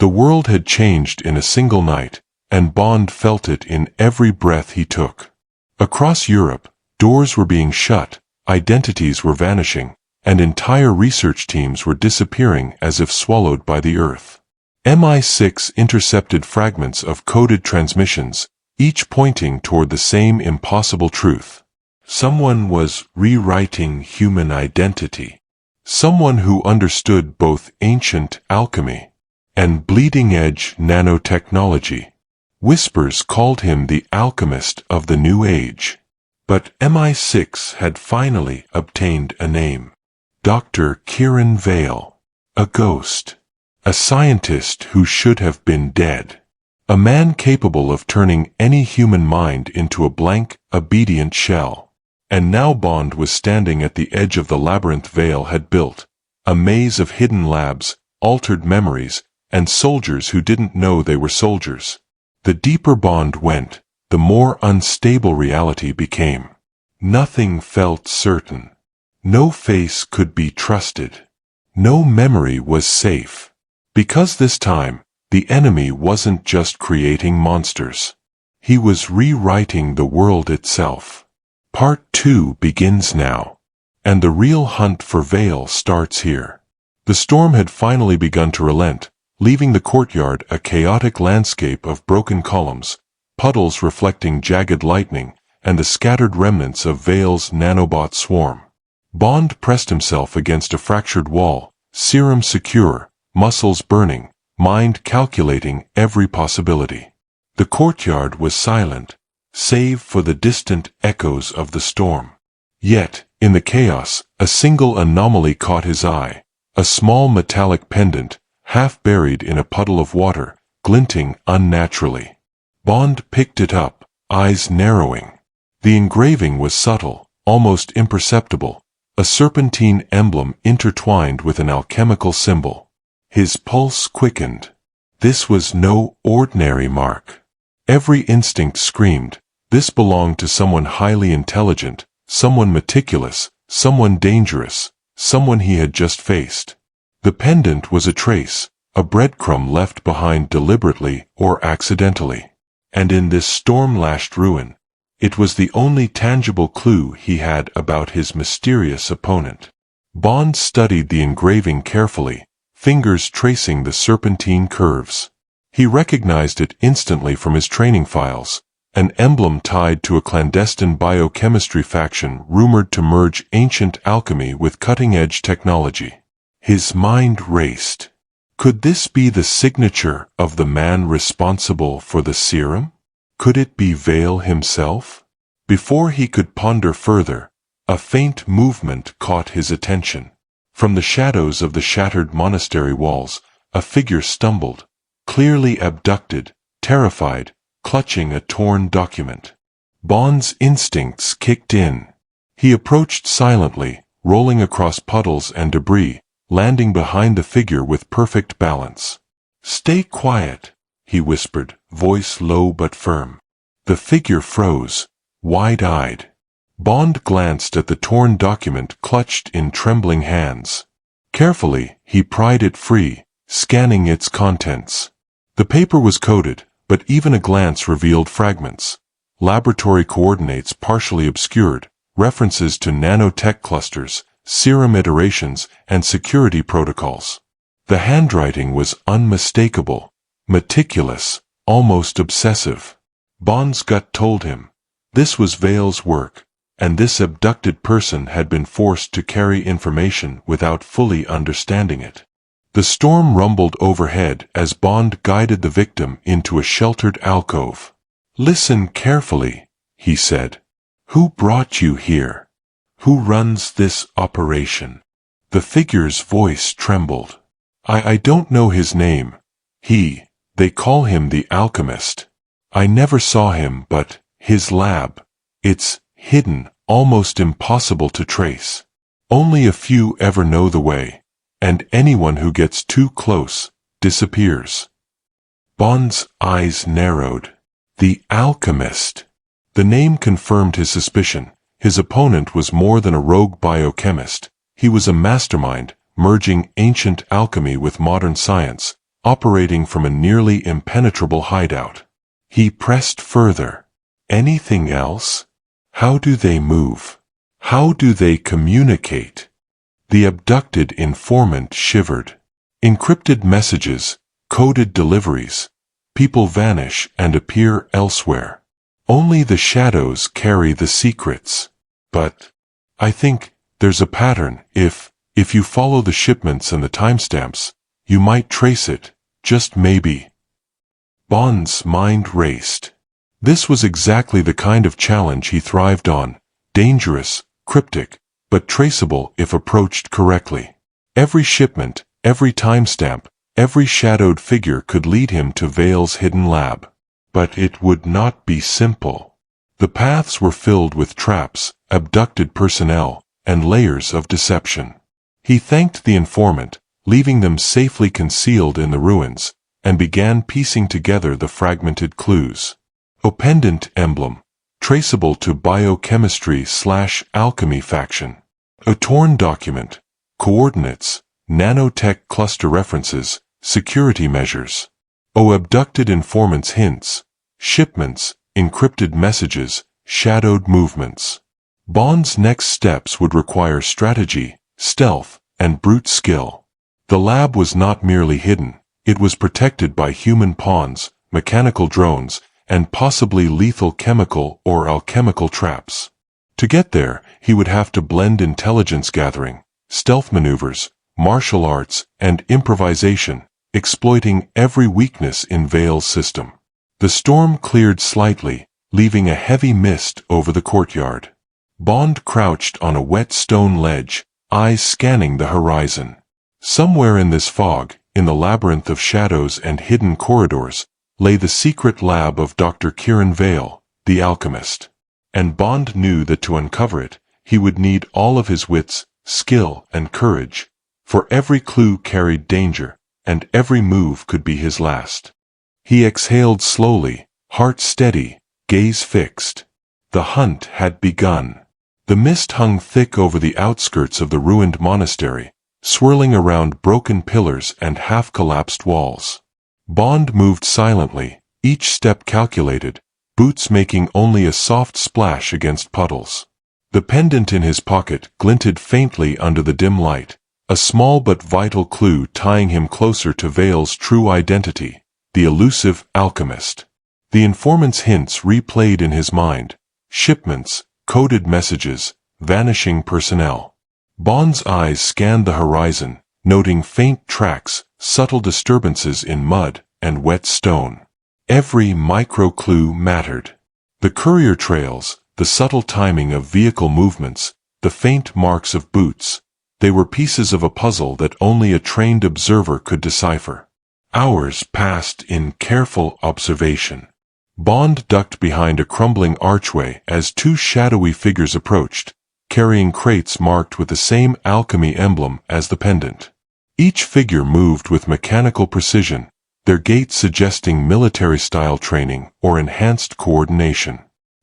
The world had changed in a single night, and Bond felt it in every breath he took. Across Europe, doors were being shut, identities were vanishing, and entire research teams were disappearing as if swallowed by the earth. MI6 intercepted fragments of coded transmissions, each pointing toward the same impossible truth. Someone was rewriting human identity. Someone who understood both ancient alchemy and bleeding-edge nanotechnology. Whispers called him the alchemist of the new age. But MI6 had finally obtained a name. Dr. Kieran Vale. A ghost. A scientist who should have been dead. A man capable of turning any human mind into a blank, obedient shell. And now Bond was standing at the edge of the labyrinth Vale had built, a maze of hidden labs, altered memories, and soldiers who didn't know they were soldiers. The deeper Bond went, the more unstable reality became. Nothing felt certain. No face could be trusted. No memory was safe. Because this time, the enemy wasn't just creating monsters. He was rewriting the world itself. Part 2 begins now. And the real hunt for Vale starts here. The storm had finally begun to relent, leaving the courtyard a chaotic landscape of broken columns, puddles reflecting jagged lightning, and the scattered remnants of Vale's nanobot swarm. Bond pressed himself against a fractured wall, serum secure, muscles burning, mind calculating every possibility. The courtyard was silent, save for the distant echoes of the storm. Yet, in the chaos, a single anomaly caught his eye, a small metallic pendant, half buried in a puddle of water, glinting unnaturally. Bond picked it up, eyes narrowing. The engraving was subtle, almost imperceptible, a serpentine emblem intertwined with an alchemical symbol. His pulse quickened. This was no ordinary mark. Every instinct screamed, this belonged to someone highly intelligent, someone meticulous, someone dangerous, someone he had just faced. The pendant was a trace, a breadcrumb left behind deliberately or accidentally. And in this storm-lashed ruin, it was the only tangible clue he had about his mysterious opponent. Bond studied the engraving carefully, fingers tracing the serpentine curves. He recognized it instantly from his training files, an emblem tied to a clandestine biochemistry faction rumored to merge ancient alchemy with cutting-edge technology. His mind raced. Could this be the signature of the man responsible for the serum? Could it be Vale himself? Before he could ponder further, a faint movement caught his attention. From the shadows of the shattered monastery walls, a figure stumbled, clearly abducted, terrified, clutching a torn document. Bond's instincts kicked in. He approached silently, rolling across puddles and debris, landing behind the figure with perfect balance. "Stay quiet," he whispered, voice low but firm. The figure froze, wide-eyed. Bond glanced at the torn document clutched in trembling hands. Carefully, he pried it free, scanning its contents. The paper was coded, but even a glance revealed fragments. Laboratory coordinates partially obscured, references to nanotech clusters, serum iterations, and security protocols. The handwriting was unmistakable, meticulous, almost obsessive. Bond's gut told him, this was Vale's work, and this abducted person had been forced to carry information without fully understanding it. The storm rumbled overhead as Bond guided the victim into a sheltered alcove. "Listen carefully," he said. "Who brought you here? Who runs this operation?" The figure's voice trembled. I don't know his name. They call him the alchemist. I never saw him, but his lab, it's hidden, almost impossible to trace. Only a few ever know the way. And anyone who gets too close disappears." Bond's eyes narrowed. The alchemist. The name confirmed his suspicion. His opponent was more than a rogue biochemist. He was a mastermind, merging ancient alchemy with modern science, operating from a nearly impenetrable hideout. He pressed further. Anything else? How do they move? How do they communicate? The abducted informant shivered. Encrypted messages, coded deliveries. People vanish and appear elsewhere. Only the shadows carry the secrets. But I think there's a pattern. If you follow the shipments and the timestamps, you might trace it, just maybe. Bond's mind raced. This was exactly the kind of challenge he thrived on. Dangerous, cryptic, but traceable if approached correctly. Every shipment, every timestamp, every shadowed figure could lead him to Vale's hidden lab. But it would not be simple. The paths were filled with traps, abducted personnel, and layers of deception. He thanked the informant, leaving them safely concealed in the ruins, and began piecing together the fragmented clues. A pendant emblem, traceable to biochemistry/alchemy faction. A torn document, coordinates, nanotech cluster references, security measures. Abducted informant's hints, shipments, encrypted messages, shadowed movements. Bond's next steps would require strategy, stealth, and brute skill. The lab was not merely hidden, it was protected by human pawns, mechanical drones, and possibly lethal chemical or alchemical traps. To get there, he would have to blend intelligence gathering, stealth maneuvers, martial arts, and improvisation, exploiting every weakness in Vale's system. The storm cleared slightly, leaving a heavy mist over the courtyard. Bond crouched on a wet stone ledge, eyes scanning the horizon. Somewhere in this fog, in the labyrinth of shadows and hidden corridors, lay the secret lab of Dr. Kieran Vale, the alchemist. And Bond knew that to uncover it, he would need all of his wits, skill, and courage, for every clue carried danger, and every move could be his last. He exhaled slowly, heart steady, gaze fixed. The hunt had begun. The mist hung thick over the outskirts of the ruined monastery, swirling around broken pillars and half-collapsed walls. Bond moved silently, each step calculated, boots making only a soft splash against puddles. The pendant in his pocket glinted faintly under the dim light, a small but vital clue tying him closer to Vale's true identity, the elusive alchemist. The informant's hints replayed in his mind, shipments, coded messages, vanishing personnel. Bond's eyes scanned the horizon, noting faint tracks, subtle disturbances in mud and wet stone. Every micro-clue mattered. The courier trails, the subtle timing of vehicle movements, the faint marks of boots. They were pieces of a puzzle that only a trained observer could decipher. Hours passed in careful observation. Bond ducked behind a crumbling archway as two shadowy figures approached, carrying crates marked with the same alchemy emblem as the pendant. Each figure moved with mechanical precision, their gait suggesting military-style training or enhanced coordination.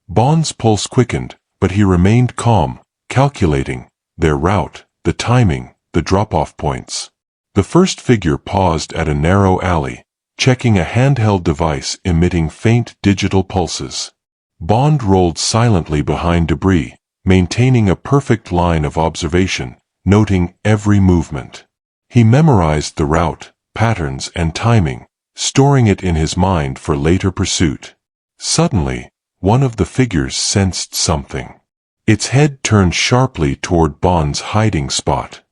Bond's pulse quickened, but he remained calm, calculating their route, the timing, the drop-off points. The first figure paused at a narrow alley, checking a handheld device emitting faint digital pulses. Bond rolled silently behind debris, maintaining a perfect line of observation, noting every movement. He memorized the route, patterns, and timing, storing it in his mind for later pursuit. Suddenly, one of the figures sensed something. Its head turned sharply toward Bond's hiding spot.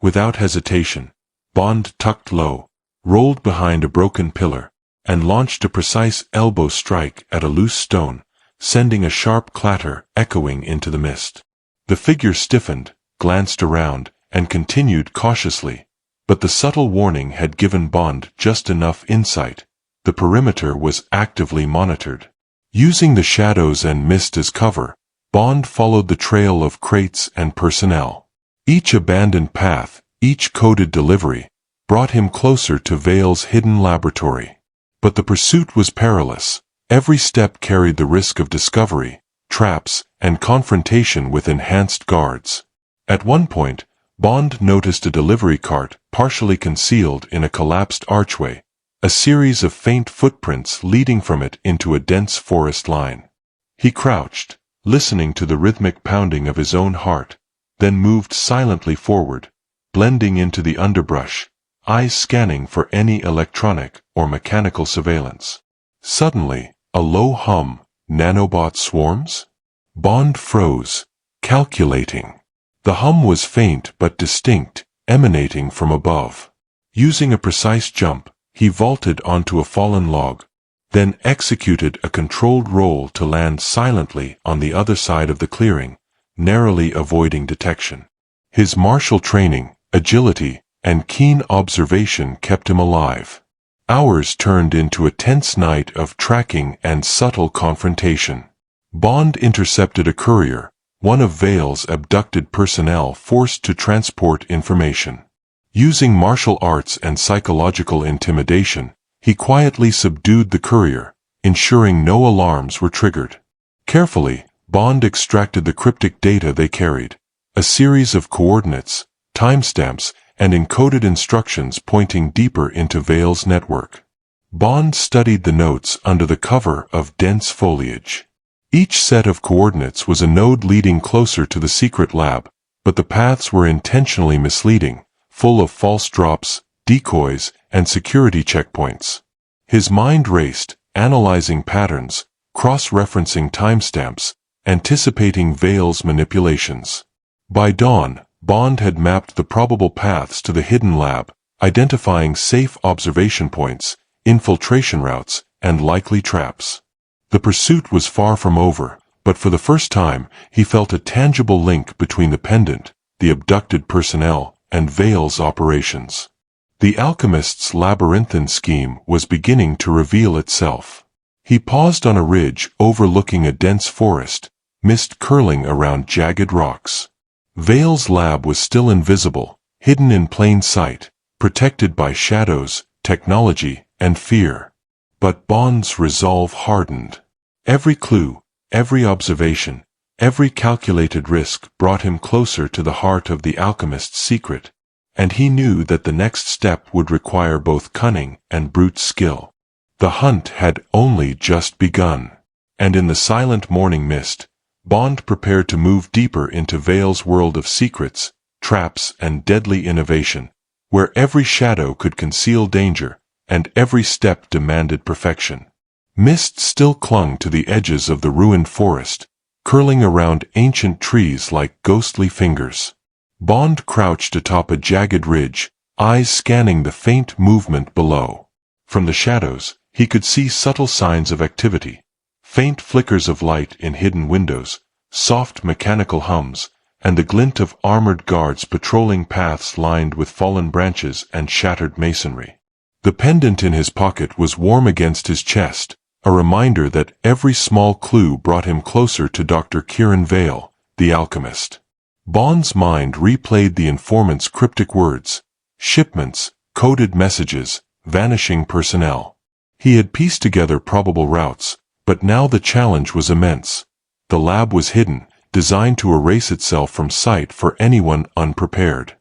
Without hesitation, Bond tucked low, rolled behind a broken pillar, and launched a precise elbow strike at a loose stone, sending a sharp clatter echoing into the mist. The figure stiffened, glanced around, and continued cautiously, but the subtle warning had given Bond just enough insight. The perimeter was actively monitored. Using the shadows and mist as cover, Bond followed the trail of crates and personnel. Each abandoned path, each coded delivery, brought him closer to Vale's hidden laboratory. But the pursuit was perilous. Every step carried the risk of discovery, traps, and confrontation with enhanced guards. At one point, Bond noticed a delivery cart partially concealed in a collapsed archway, a series of faint footprints leading from it into a dense forest line. He crouched, listening to the rhythmic pounding of his own heart, then moved silently forward, blending into the underbrush, eyes scanning for any electronic or mechanical surveillance. Suddenly, a low hum. Nanobot swarms? Bond froze, calculating. The hum was faint but distinct, emanating from above. Using a precise jump, he vaulted onto a fallen log, then executed a controlled roll to land silently on the other side of the clearing, narrowly avoiding detection. His martial training, agility, and keen observation kept him alive. Hours turned into a tense night of tracking and subtle confrontation. Bond intercepted a courier, one of Vale's abducted personnel forced to transport information. Using martial arts and psychological intimidation, he quietly subdued the courier, ensuring no alarms were triggered. Carefully, Bond extracted the cryptic data they carried, a series of coordinates, timestamps, and encoded instructions pointing deeper into Vale's network. Bond studied the notes under the cover of dense foliage. Each set of coordinates was a node leading closer to the secret lab, but the paths were intentionally misleading, full of false drops, decoys, and security checkpoints. His mind raced, analyzing patterns, cross-referencing timestamps, anticipating Vale's manipulations. By dawn, Bond had mapped the probable paths to the hidden lab, identifying safe observation points, infiltration routes, and likely traps. The pursuit was far from over, but for the first time, he felt a tangible link between the pendant, the abducted personnel, and Vale's operations. The alchemist's labyrinthine scheme was beginning to reveal itself. He paused on a ridge overlooking a dense forest, mist curling around jagged rocks. Vale's lab was still invisible, hidden in plain sight, protected by shadows, technology, and fear. But Bond's resolve hardened. Every clue, every observation, every calculated risk brought him closer to the heart of the alchemist's secret, and he knew that the next step would require both cunning and brute skill. The hunt had only just begun, and in the silent morning mist, Bond prepared to move deeper into Vale's world of secrets, traps, and deadly innovation, where every shadow could conceal danger, and every step demanded perfection. Mist still clung to the edges of the ruined forest, curling around ancient trees like ghostly fingers. Bond crouched atop a jagged ridge, eyes scanning the faint movement below. From the shadows, he could see subtle signs of activity. Faint flickers of light in hidden windows, soft mechanical hums, and the glint of armored guards patrolling paths lined with fallen branches and shattered masonry. The pendant in his pocket was warm against his chest, a reminder that every small clue brought him closer to Dr. Kieran Vale, the alchemist. Bond's mind replayed the informant's cryptic words: shipments, coded messages, vanishing personnel. He had pieced together probable routes, but now the challenge was immense. The lab was hidden, designed to erase itself from sight for anyone unprepared.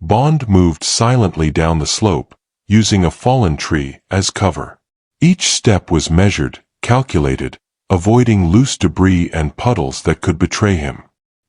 Bond moved silently down the slope, using a fallen tree as cover. Each step was measured, calculated, avoiding loose debris and puddles that could betray him.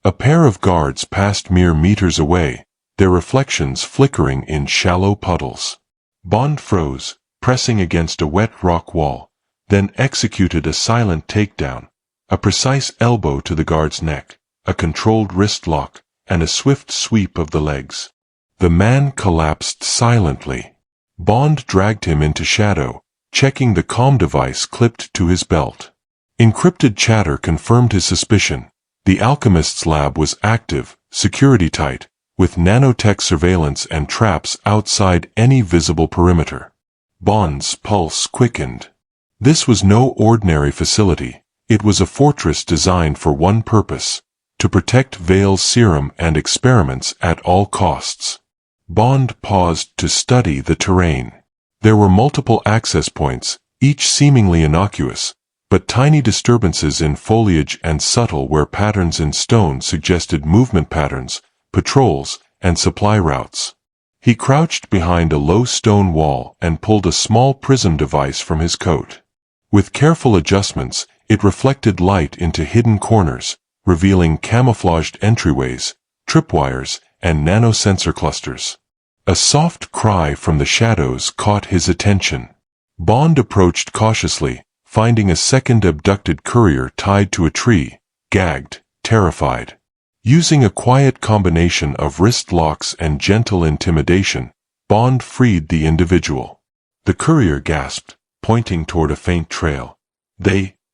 A pair of guards passed mere meters away, their reflections flickering in shallow puddles. Bond froze, pressing against a wet rock wall, then executed a silent takedown, a precise elbow to the guard's neck, a controlled wrist lock, and a swift sweep of the legs. The man collapsed silently. Bond dragged him into shadow, checking the comm device clipped to his belt. Encrypted chatter confirmed his suspicion. The alchemist's lab was active, security tight, with nanotech surveillance and traps outside any visible perimeter. Bond's pulse quickened. This was no ordinary facility. It was a fortress designed for one purpose: to protect Vale's serum and experiments at all costs. Bond paused to study the terrain. There were multiple access points, each seemingly innocuous, but tiny disturbances in foliage and subtle where patterns in stone suggested movement patterns, patrols, and supply routes. He crouched behind a low stone wall and pulled a small prism device from his coat. With careful adjustments, it reflected light into hidden corners, revealing camouflaged entryways, tripwires, and nanosensor clusters. A soft cry from the shadows caught his attention. Bond approached cautiously, finding a second abducted courier tied to a tree, gagged, terrified. Using a quiet combination of wrist locks and gentle intimidation, Bond freed the individual. The courier gasped, pointing toward a faint trail.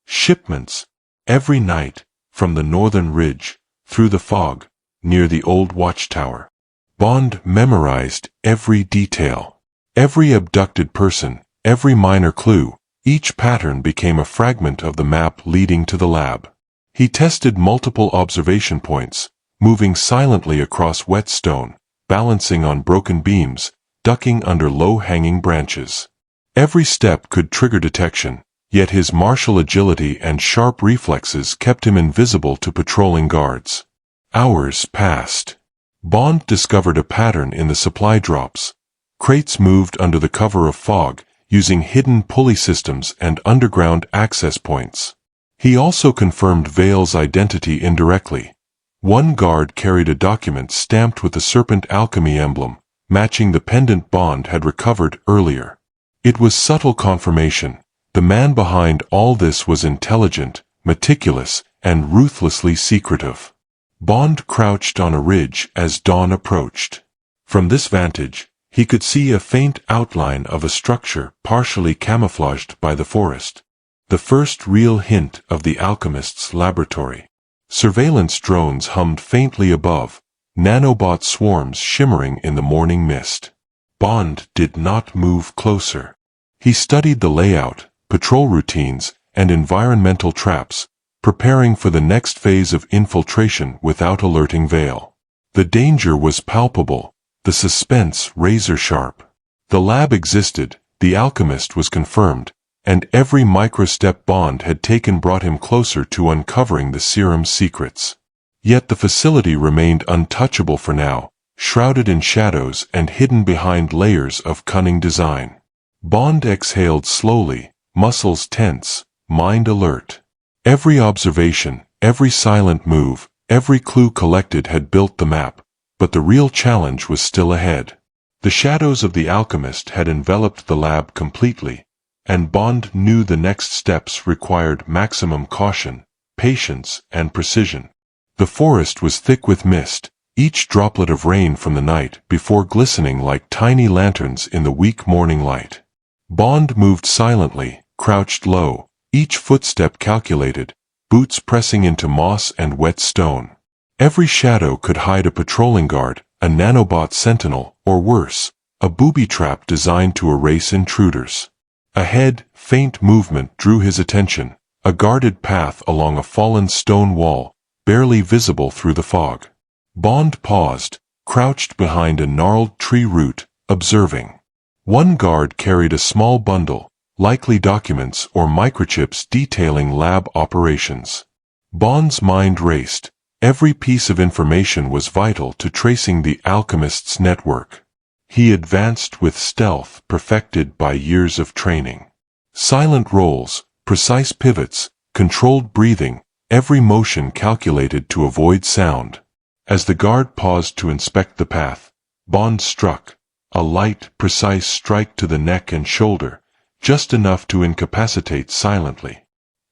Shipments. Every night, from the northern ridge, through the fog, near the old watchtower. Bond memorized every detail. Every abducted person, every minor clue, each pattern became a fragment of the map leading to the lab. He tested multiple observation points, moving silently across wet stone, balancing on broken beams, ducking under low-hanging branches. Every step could trigger detection, yet his martial agility and sharp reflexes kept him invisible to patrolling guards. Hours passed. Bond discovered a pattern in the supply drops. Crates moved under the cover of fog, using hidden pulley systems and underground access points. He also confirmed Vale's identity indirectly. One guard carried a document stamped with the serpent alchemy emblem, matching the pendant Bond had recovered earlier. It was subtle confirmation. The man behind all this was intelligent, meticulous, and ruthlessly secretive. Bond crouched on a ridge as dawn approached. From this vantage, he could see a faint outline of a structure partially camouflaged by the forest. The first real hint of the alchemist's laboratory. Surveillance drones hummed faintly above, nanobot swarms shimmering in the morning mist. Bond did not move closer. He studied the layout, patrol routines, and environmental traps, preparing for the next phase of infiltration without alerting Vale. The danger was palpable, the suspense razor-sharp. The lab existed, the alchemist was confirmed, and every micro-step Bond had taken brought him closer to uncovering the serum's secrets. Yet the facility remained untouchable for now, shrouded in shadows and hidden behind layers of cunning design. Bond exhaled slowly, muscles tense, mind alert. Every observation, every silent move, every clue collected had built the map, but the real challenge was still ahead. The shadows of the alchemist had enveloped the lab completely, and Bond knew the next steps required maximum caution, patience, and precision. The forest was thick with mist, each droplet of rain from the night before glistening like tiny lanterns in the weak morning light. Bond moved silently, crouched low, each footstep calculated, boots pressing into moss and wet stone. Every shadow could hide a patrolling guard, a nanobot sentinel, or worse, a booby trap designed to erase intruders. Ahead, faint movement drew his attention, a guarded path along a fallen stone wall, barely visible through the fog. Bond paused, crouched behind a gnarled tree root, observing. One guard carried a small bundle, likely documents or microchips detailing lab operations. Bond's mind raced. Every piece of information was vital to tracing the alchemist's network. He advanced with stealth perfected by years of training. Silent rolls, precise pivots, controlled breathing, every motion calculated to avoid sound. As the guard paused to inspect the path, Bond struck, a light, precise strike to the neck and shoulder, just enough to incapacitate silently.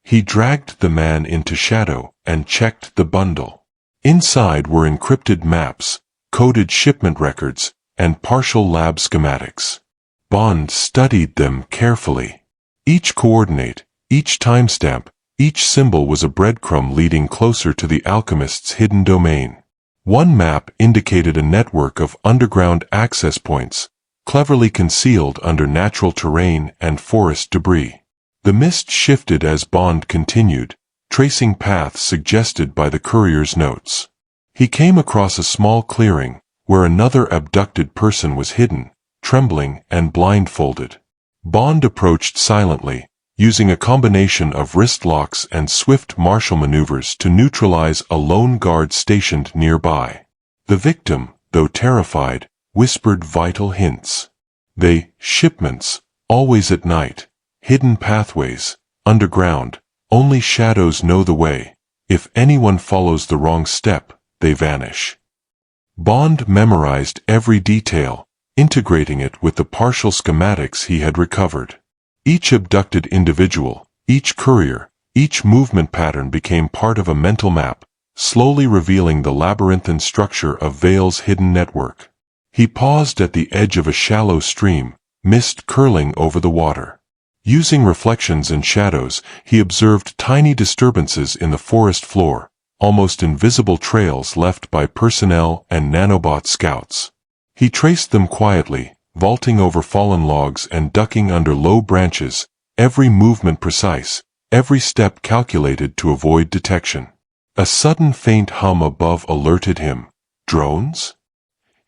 He dragged the man into shadow and checked the bundle. Inside were encrypted maps, coded shipment records, and partial lab schematics. Bond studied them carefully. Each coordinate, each timestamp, each symbol was a breadcrumb leading closer to the alchemist's hidden domain. One map indicated a network of underground access points, cleverly concealed under natural terrain and forest debris. The mist shifted as Bond continued, tracing paths suggested by the courier's notes. He came across a small clearing, where another abducted person was hidden, trembling and blindfolded. Bond approached silently, using a combination of wrist locks and swift martial maneuvers to neutralize a lone guard stationed nearby. The victim, though terrified, whispered vital hints. Shipments, always at night, hidden pathways, underground, only shadows know the way. If anyone follows the wrong step, they vanish. Bond memorized every detail, integrating it with the partial schematics he had recovered. Each abducted individual, each courier, each movement pattern became part of a mental map, slowly revealing the labyrinthine structure of Vale's hidden network. He paused at the edge of a shallow stream, mist curling over the water. Using reflections and shadows, he observed tiny disturbances in the forest floor, almost invisible trails left by personnel and nanobot scouts. He traced them quietly, vaulting over fallen logs and ducking under low branches, every movement precise, every step calculated to avoid detection. A sudden faint hum above alerted him. Drones?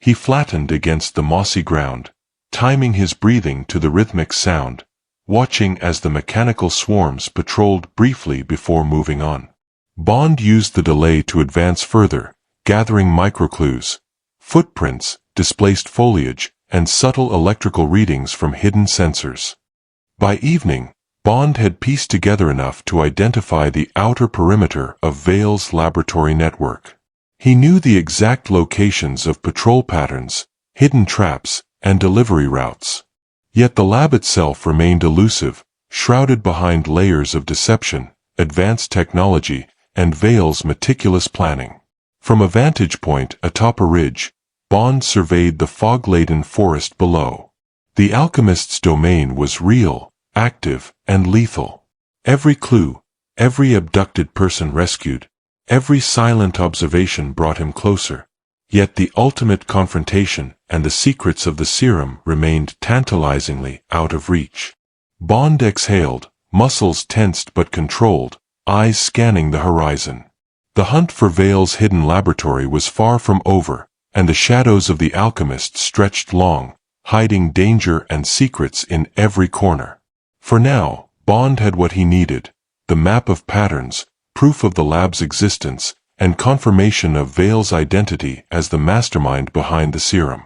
He flattened against the mossy ground, timing his breathing to the rhythmic sound, watching as the mechanical swarms patrolled briefly before moving on. Bond used the delay to advance further, gathering microclues, footprints, displaced foliage, and subtle electrical readings from hidden sensors. By evening, Bond had pieced together enough to identify the outer perimeter of Vale's laboratory network. He knew the exact locations of patrol patterns, hidden traps, and delivery routes. Yet the lab itself remained elusive, shrouded behind layers of deception, advanced technology, and Vale's meticulous planning. From a vantage point atop a ridge, Bond surveyed the fog-laden forest below. The alchemist's domain was real, active, and lethal. Every clue, every abducted person rescued, every silent observation brought him closer. Yet the ultimate confrontation and the secrets of the serum remained tantalizingly out of reach. Bond exhaled, muscles tensed but controlled, eyes scanning the horizon. The hunt for Vale's hidden laboratory was far from over, and the shadows of the alchemist stretched long, hiding danger and secrets in every corner. For now, Bond had what he needed: the map of patterns, proof of the lab's existence, and confirmation of Vale's identity as the mastermind behind the serum.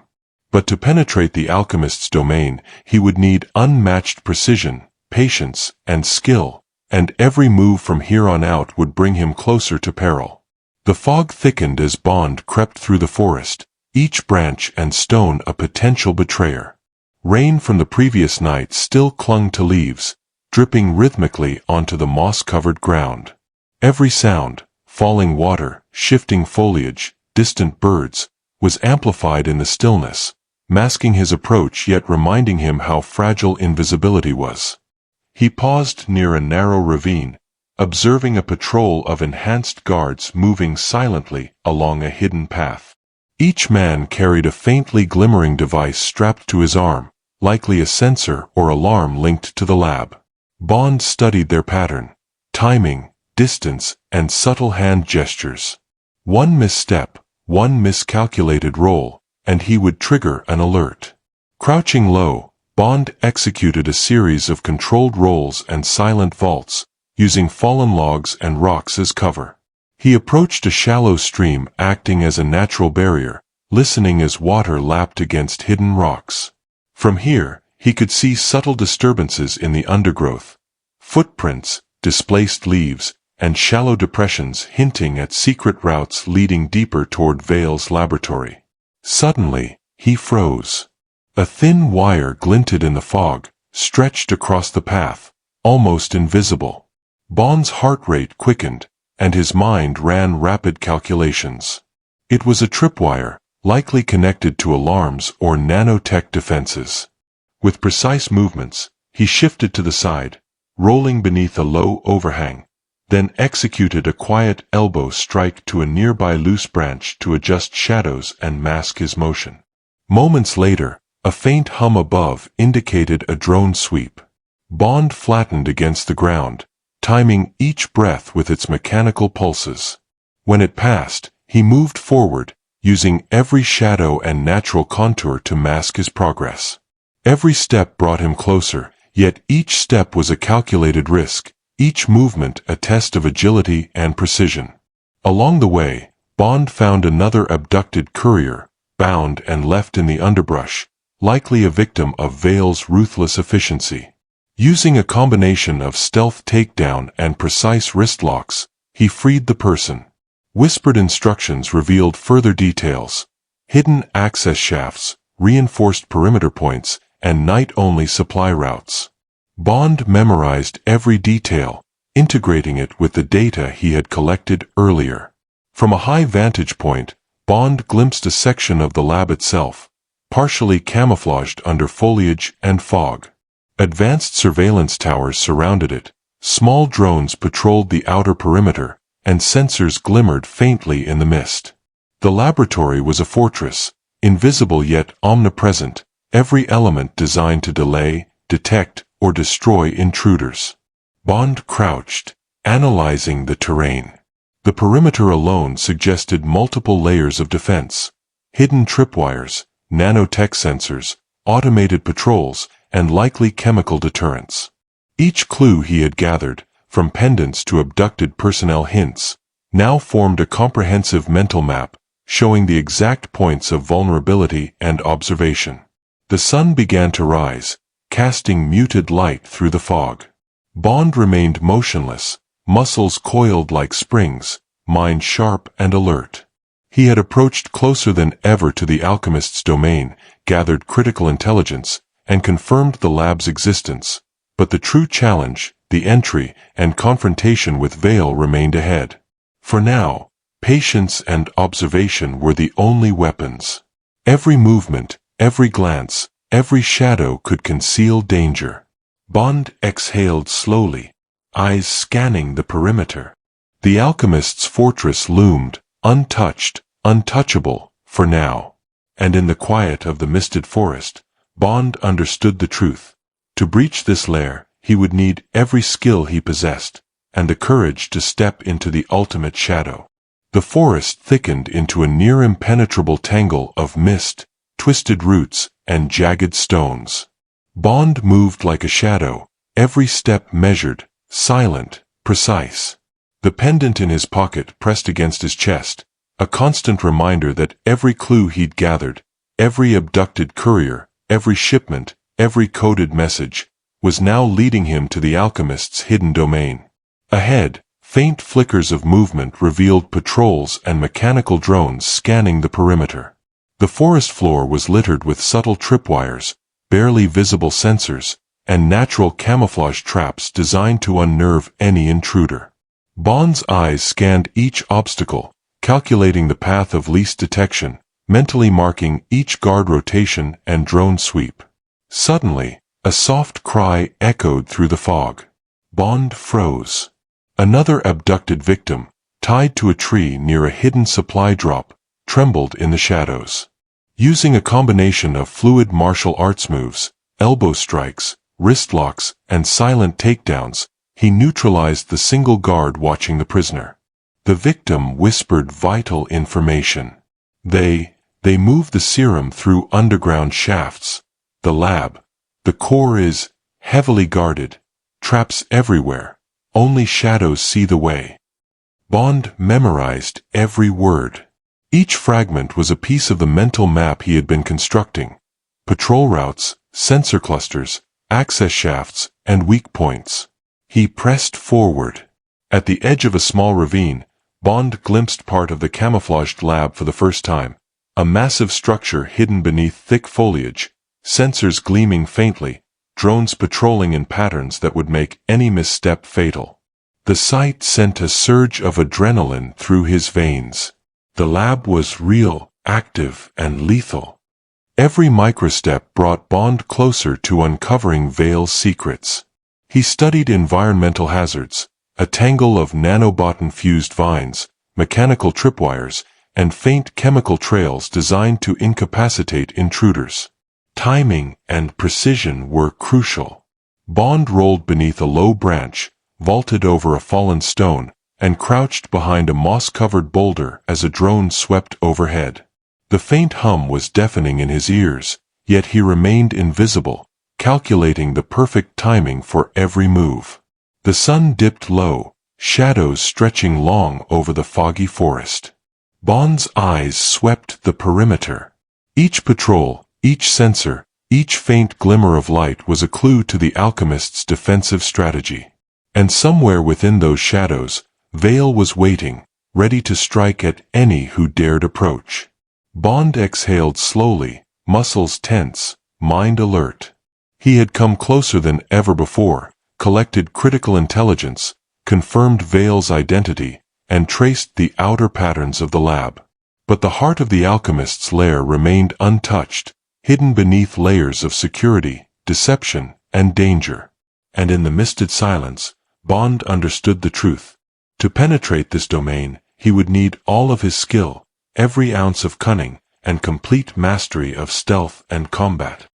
But to penetrate the alchemist's domain, he would need unmatched precision, patience, and skill, and every move from here on out would bring him closer to peril. The fog thickened as Bond crept through the forest, each branch and stone a potential betrayer. Rain from the previous night still clung to leaves, dripping rhythmically onto the moss-covered ground. Every sound, falling water, shifting foliage, distant birds, was amplified in the stillness, masking his approach yet reminding him how fragile invisibility was. He paused near a narrow ravine, observing a patrol of enhanced guards moving silently along a hidden path. Each man carried a faintly glimmering device strapped to his arm, likely a sensor or alarm linked to the lab. Bond studied their pattern, timing, distance, and subtle hand gestures. One misstep, one miscalculated roll, and he would trigger an alert. Crouching low, Bond executed a series of controlled rolls and silent vaults, using fallen logs and rocks as cover. He approached a shallow stream acting as a natural barrier, listening as water lapped against hidden rocks. From here, he could see subtle disturbances in the undergrowth, footprints, displaced leaves, and shallow depressions hinting at secret routes leading deeper toward Vale's laboratory. Suddenly, he froze. A thin wire glinted in the fog, stretched across the path, almost invisible. Bond's heart rate quickened, and his mind ran rapid calculations. It was a tripwire, likely connected to alarms or nanotech defenses. With precise movements, he shifted to the side, rolling beneath a low overhang, then executed a quiet elbow strike to a nearby loose branch to adjust shadows and mask his motion. Moments later, a faint hum above indicated a drone sweep. Bond flattened against the ground, timing each breath with its mechanical pulses. When it passed, he moved forward, using every shadow and natural contour to mask his progress. Every step brought him closer, yet each step was a calculated risk, each movement a test of agility and precision. Along the way, Bond found another abducted courier, bound and left in the underbrush, likely a victim of Vale's ruthless efficiency. Using a combination of stealth takedown and precise wrist locks, he freed the person. Whispered instructions revealed further details: hidden access shafts, reinforced perimeter points, and night-only supply routes. Bond memorized every detail, integrating it with the data he had collected earlier. From a high vantage point, Bond glimpsed a section of the lab itself, partially camouflaged under foliage and fog. Advanced surveillance towers surrounded it, small drones patrolled the outer perimeter, and sensors glimmered faintly in the mist. The laboratory was a fortress, invisible yet omnipresent, every element designed to delay, detect, or destroy intruders. Bond crouched, analyzing the terrain. The perimeter alone suggested multiple layers of defense: hidden tripwires, nanotech sensors, automated patrols, and likely chemical deterrents. Each clue he had gathered, from pendants to abducted personnel hints, now formed a comprehensive mental map, showing the exact points of vulnerability and observation. The sun began to rise, casting muted light through the fog. Bond remained motionless, muscles coiled like springs, mind sharp and alert. He had approached closer than ever to the alchemist's domain, gathered critical intelligence, and confirmed the lab's existence. But the true challenge, the entry and confrontation with Vale, remained ahead. For now, patience and observation were the only weapons. Every movement, every glance, every shadow could conceal danger. Bond exhaled slowly, eyes scanning the perimeter. The alchemist's fortress loomed, untouched, untouchable, for now. And in the quiet of the misted forest, Bond understood the truth. To breach this lair, he would need every skill he possessed, and the courage to step into the ultimate shadow. The forest thickened into a near impenetrable tangle of mist, twisted roots, and jagged stones. Bond moved like a shadow, every step measured, silent, precise. The pendant in his pocket pressed against his chest, a constant reminder that every clue he'd gathered, every abducted courier, every shipment, every coded message, was now leading him to the alchemist's hidden domain. Ahead, faint flickers of movement revealed patrols and mechanical drones scanning the perimeter. The forest floor was littered with subtle tripwires, barely visible sensors, and natural camouflage traps designed to unnerve any intruder. Bond's eyes scanned each obstacle, calculating the path of least detection, mentally marking each guard rotation and drone sweep. Suddenly, a soft cry echoed through the fog. Bond froze. Another abducted victim, tied to a tree near a hidden supply drop, trembled in the shadows. Using a combination of fluid martial arts moves, elbow strikes, wrist locks, and silent takedowns, he neutralized the single guard watching the prisoner. The victim whispered vital information. They move the serum through underground shafts. The lab, the core is heavily guarded, traps everywhere, only shadows see the way. Bond memorized every word. Each fragment was a piece of the mental map he had been constructing: patrol routes, sensor clusters, access shafts, and weak points. He pressed forward. At the edge of a small ravine, Bond glimpsed part of the camouflaged lab for the first time, a massive structure hidden beneath thick foliage, sensors gleaming faintly, drones patrolling in patterns that would make any misstep fatal. The sight sent a surge of adrenaline through his veins. The lab was real, active, and lethal. Every microstep brought Bond closer to uncovering Vale's secrets. He studied environmental hazards, a tangle of nanobot-infused vines, mechanical tripwires, and faint chemical trails designed to incapacitate intruders. Timing and precision were crucial. Bond rolled beneath a low branch, vaulted over a fallen stone, and crouched behind a moss-covered boulder as a drone swept overhead. The faint hum was deafening in his ears, yet he remained invisible, calculating the perfect timing for every move. The sun dipped low, shadows stretching long over the foggy forest. Bond's eyes swept the perimeter. Each patrol, each sensor, each faint glimmer of light was a clue to the alchemist's defensive strategy. And somewhere within those shadows, Vale was waiting, ready to strike at any who dared approach. Bond exhaled slowly, muscles tense, mind alert. He had come closer than ever before, collected critical intelligence, confirmed Vale's identity, and traced the outer patterns of the lab. But the heart of the alchemist's lair remained untouched, hidden beneath layers of security, deception, and danger. And in the misted silence, Bond understood the truth. To penetrate this domain, he would need all of his skill, every ounce of cunning, and complete mastery of stealth and combat.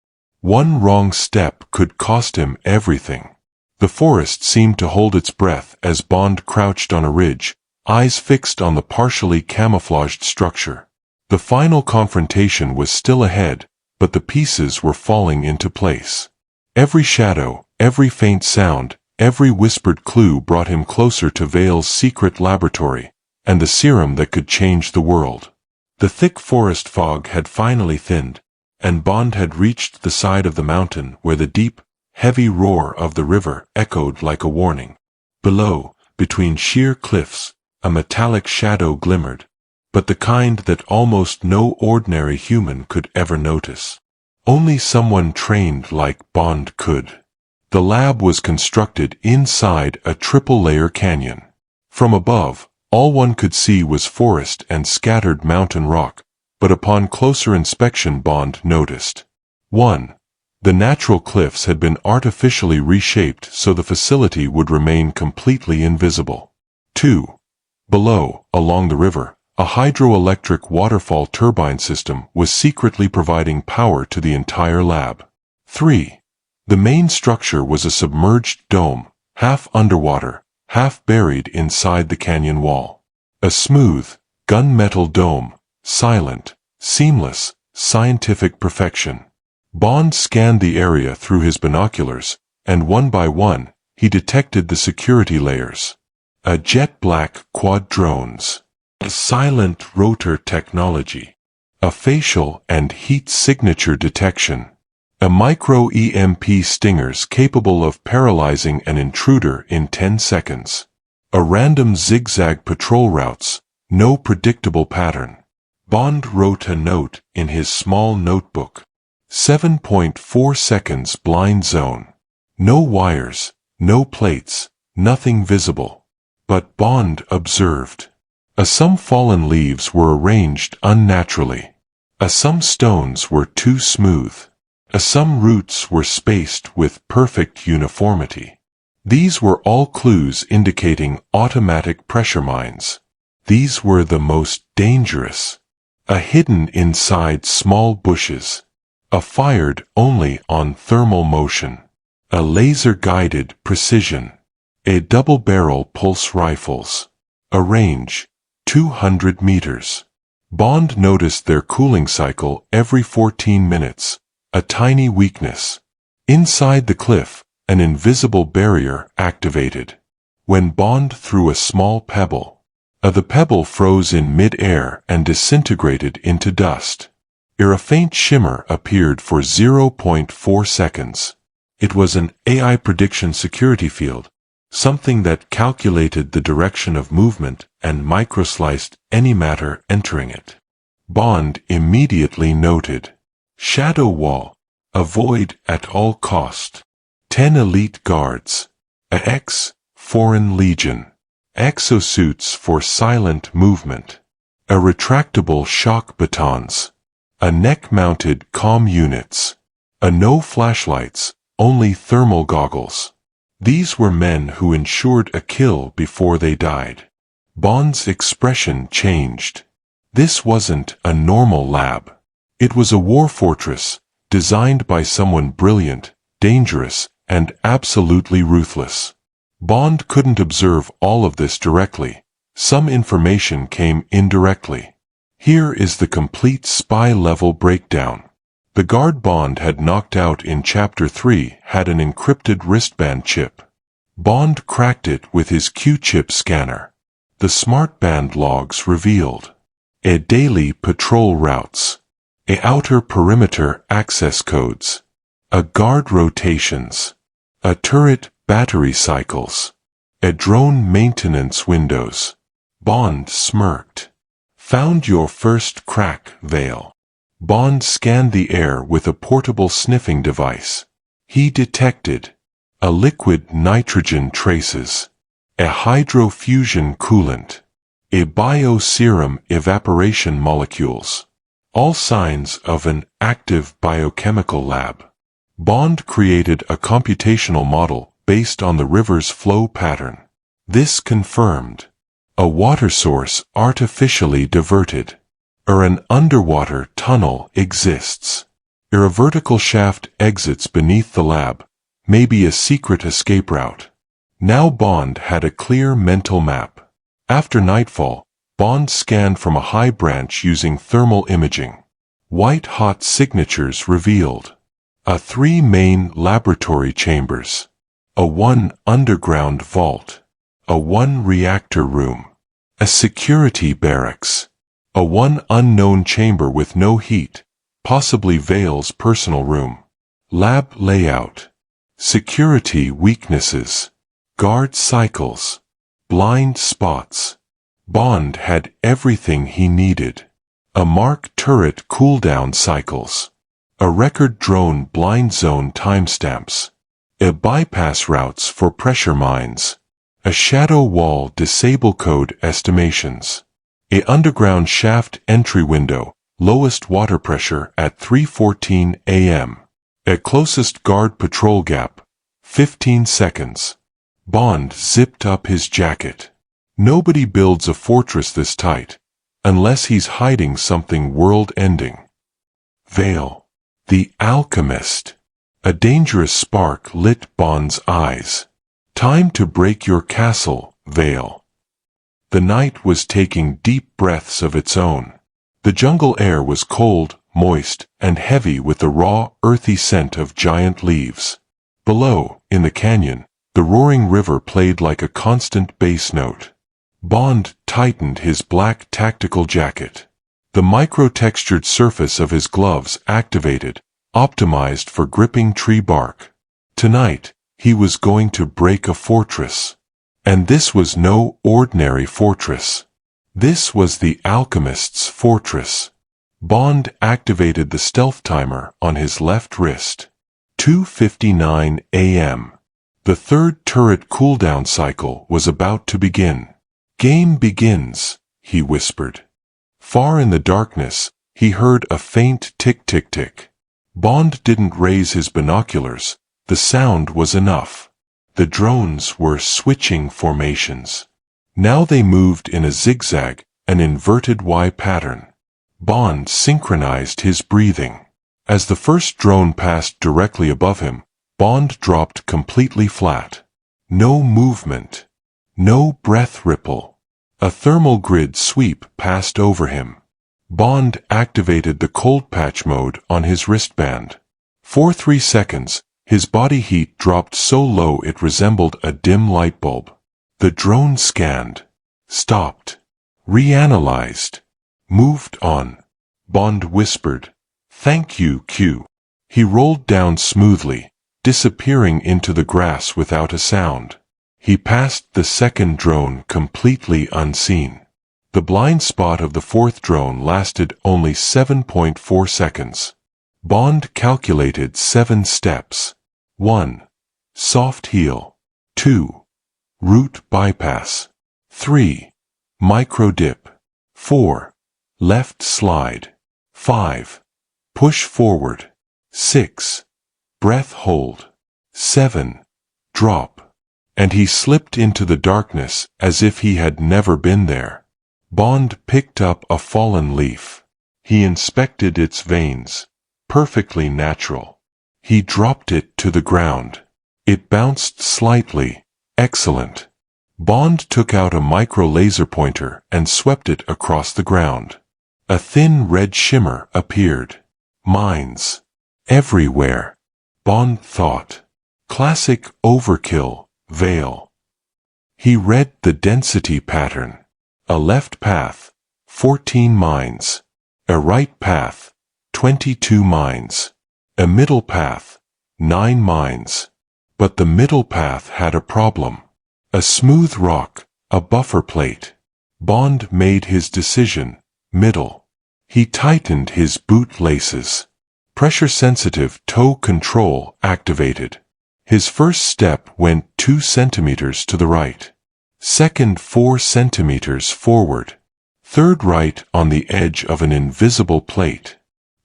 One wrong step could cost him everything. The forest seemed to hold its breath as Bond crouched on a ridge, eyes fixed on the partially camouflaged structure. The final confrontation was still ahead, but the pieces were falling into place. Every shadow, every faint sound, every whispered clue brought him closer to Vale's secret laboratory, and the serum that could change the world. The thick forest fog had finally thinned, and Bond had reached the side of the mountain where the deep, heavy roar of the river echoed like a warning. Below, between sheer cliffs, a metallic shadow glimmered, but the kind that almost no ordinary human could ever notice. Only someone trained like Bond could. The lab was constructed inside a triple-layer canyon. From above, all one could see was forest and scattered mountain rock, but upon closer inspection Bond noticed. 1. The natural cliffs had been artificially reshaped so the facility would remain completely invisible. 2. Below, along the river, a hydroelectric waterfall turbine system was secretly providing power to the entire lab. 3. The main structure was a submerged dome, half underwater, half buried inside the canyon wall. A smooth, gunmetal dome, silent, seamless, scientific perfection. Bond scanned the area through his binoculars, and one by one, he detected the security layers. A jet-black quad drones. A silent rotor technology. A facial and heat signature detection. A micro-EMP stingers capable of paralyzing an intruder in 10 seconds. A random zigzag patrol routes, no predictable pattern. Bond wrote a note in his small notebook. 7.4 seconds blind zone. No wires, no plates, nothing visible. But Bond observed. Some fallen leaves were arranged unnaturally. Some stones were too smooth. Some roots were spaced with perfect uniformity. These were all clues indicating automatic pressure mines. These were the most dangerous. Hidden inside small bushes. Fired only on thermal motion. Laser-guided precision. Double-barrel pulse rifles. Range, 200 meters. Bond noticed their cooling cycle every 14 minutes. A tiny weakness. Inside the cliff, an invisible barrier activated. When Bond threw a small pebble, the pebble froze in mid-air and disintegrated into dust. A faint shimmer appeared for 0.4 seconds. It was an AI prediction security field, something that calculated the direction of movement and microsliced any matter entering it. Bond immediately noted. Shadow wall. Avoid at all cost. 10 elite guards. Foreign legion. Exosuits for silent movement. Retractable shock batons. Neck-mounted comm units. No flashlights, only thermal goggles. These were men who ensured a kill before they died. Bond's expression changed. This wasn't a normal lab. It was a war fortress, designed by someone brilliant, dangerous, and absolutely ruthless. Bond couldn't observe all of this directly. Some information came indirectly. Here is the complete spy-level breakdown. The guard Bond had knocked out in Chapter 3 had an encrypted wristband chip. Bond cracked it with his Q-chip scanner. The smartband logs revealed. Daily patrol routes. A outer perimeter access codes. A guard rotations. A turret battery cycles. A drone maintenance windows. Bond smirked. Found your first crack, Vale. Bond scanned the air with a portable sniffing device. He detected a liquid nitrogen traces, a hydrofusion coolant, a bioserum evaporation molecules, all signs of an active biochemical lab. Bond created a computational model based on the river's flow pattern. This confirmed a water source artificially diverted, or an underwater tunnel exists. Or a vertical shaft exits beneath the lab, maybe a secret escape route. Now Bond had a clear mental map. After nightfall, Bond scanned from a high branch using thermal imaging. White-hot signatures revealed. 3 main laboratory chambers. A 1 underground vault. A 1 reactor room. A security barracks. A 1 unknown chamber with no heat, possibly Vale's personal room. Lab layout. Security weaknesses. Guard cycles. Blind spots. Bond had everything he needed. A Mark turret cooldown cycles. A record drone blind zone timestamps. A bypass routes for pressure mines. A shadow wall disable code estimations. A underground shaft entry window, lowest water pressure at 3:14 a.m. A closest guard patrol gap, 15 seconds. Bond zipped up his jacket. Nobody builds a fortress this tight, unless he's hiding something world-ending. Vale. The alchemist. A dangerous spark lit Bond's eyes. Time to break your castle, Vale. The night was taking deep breaths of its own. The jungle air was cold, moist, and heavy with the raw, earthy scent of giant leaves. Below, in the canyon, the roaring river played like a constant bass note. Bond tightened his black tactical jacket. The micro-textured surface of his gloves activated, optimized for gripping tree bark. Tonight, he was going to break a fortress. And this was no ordinary fortress. This was the alchemist's fortress. Bond activated the stealth timer on his left wrist. 2:59 a.m. The third turret cooldown cycle was about to begin. Game begins, he whispered. Far in the darkness, he heard a faint tick-tick-tick. Bond didn't raise his binoculars. The sound was enough. The drones were switching formations. Now they moved in a zigzag, an inverted Y pattern. Bond synchronized his breathing. As the first drone passed directly above him, Bond dropped completely flat. No movement. No breath ripple. A thermal grid sweep passed over him. Bond activated the cold patch mode on his wristband. For 3 seconds, his body heat dropped so low it resembled a dim light bulb. The drone scanned, stopped, reanalyzed, moved on. Bond whispered, "Thank you, Q." He rolled down smoothly, disappearing into the grass without a sound. He passed the second drone completely unseen. The blind spot of the fourth drone lasted only 7.4 seconds. Bond calculated 7 steps. 1. Soft heel. 2. Route bypass. 3. Micro dip. 4. Left slide. 5. Push forward. 6. Breath hold. 7. Drop. And he slipped into the darkness as if he had never been there. Bond picked up a fallen leaf. He inspected its veins. Perfectly natural. He dropped it to the ground. It bounced slightly. Excellent. Bond took out a micro laser pointer and swept it across the ground. A thin red shimmer appeared. Mines. Everywhere. Bond thought. Classic overkill, Vale. He read the density pattern. A left path, 14 mines. A right path, 22 mines. A middle path, 9 mines. But the middle path had a problem. A smooth rock, a buffer plate. Bond made his decision, middle. He tightened his boot laces. Pressure-sensitive toe control activated. His first step went 2 centimeters to the right. Second 4 centimeters forward. Third right on the edge of an invisible plate.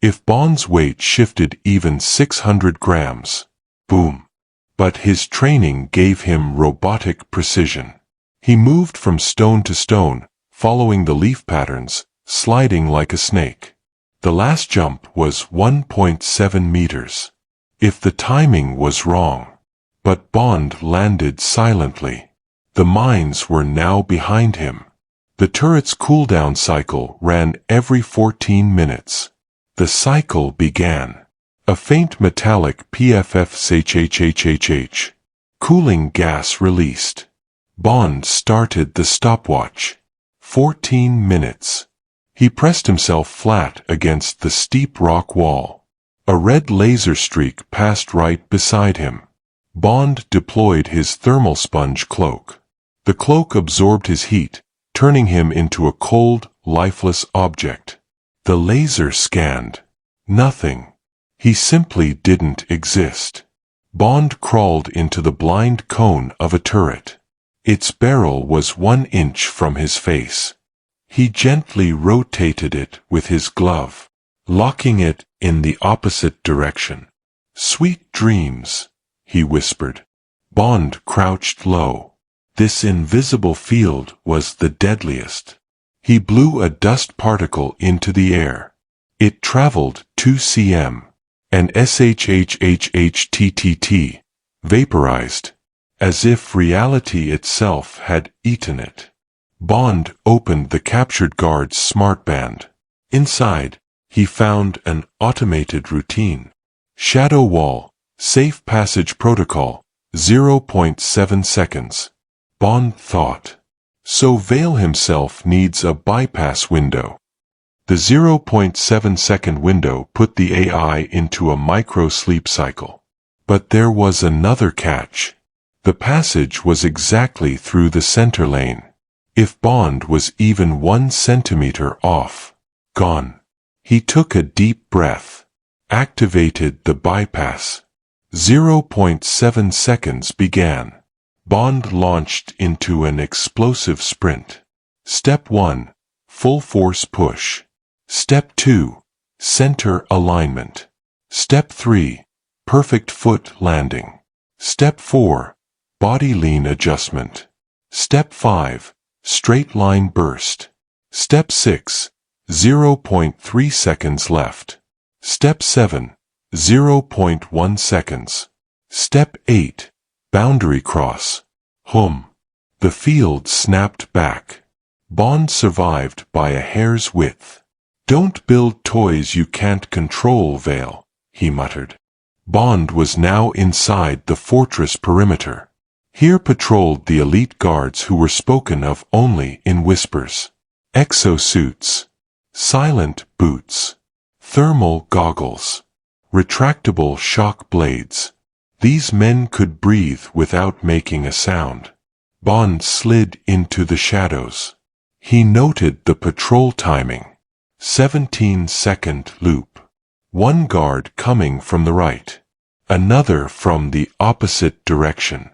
If Bond's weight shifted even 600 grams, boom. But his training gave him robotic precision. He moved from stone to stone, following the leaf patterns, sliding like a snake. The last jump was 1.7 meters. If the timing was wrong. But Bond landed silently. The mines were now behind him. The turret's cooldown cycle ran every 14 minutes. The cycle began. A faint metallic PFF-HHHHH. Cooling gas released. Bond started the stopwatch. 14 minutes. He pressed himself flat against the steep rock wall. A red laser streak passed right beside him. Bond deployed his thermal sponge cloak. The cloak absorbed his heat, turning him into a cold, lifeless object. The laser scanned. Nothing. He simply didn't exist. Bond crawled into the blind cone of a turret. Its barrel was 1 inch from his face. He gently rotated it with his glove, locking it in the opposite direction. "Sweet dreams," he whispered. Bond crouched low. This invisible field was the deadliest. He blew a dust particle into the air. It traveled 2 cm. And SHHHHTTT, vaporized, as if reality itself had eaten it. Bond opened the captured guard's smartband. Inside, he found an automated routine. Shadow wall, safe passage protocol, 0.7 seconds. Bond thought. So Vale himself needs a bypass window. The 0.7 second window put the AI into a micro-sleep cycle. But there was another catch. The passage was exactly through the center lane. If Bond was even 1 centimeter off, gone. He took a deep breath. Activated the bypass. 0.7 seconds began. Bond launched into an explosive sprint. Step 1. Full force push. Step 2. Center alignment. Step 3. Perfect foot landing. Step 4. Body lean adjustment. Step 5. Straight line burst. Step 6. 0.3 seconds left. Step 7. 0.1 seconds. Step 8. Boundary cross. The field snapped back. Bond survived by a hair's width. "Don't build toys you can't control, Vale," he muttered. Bond was now inside the fortress perimeter. Here patrolled the elite guards who were spoken of only in whispers. Exosuits. Silent boots. Thermal goggles. Retractable shock blades. These men could breathe without making a sound. Bond slid into the shadows. He noted the patrol timing. 17-second loop. One guard coming from the right. Another from the opposite direction.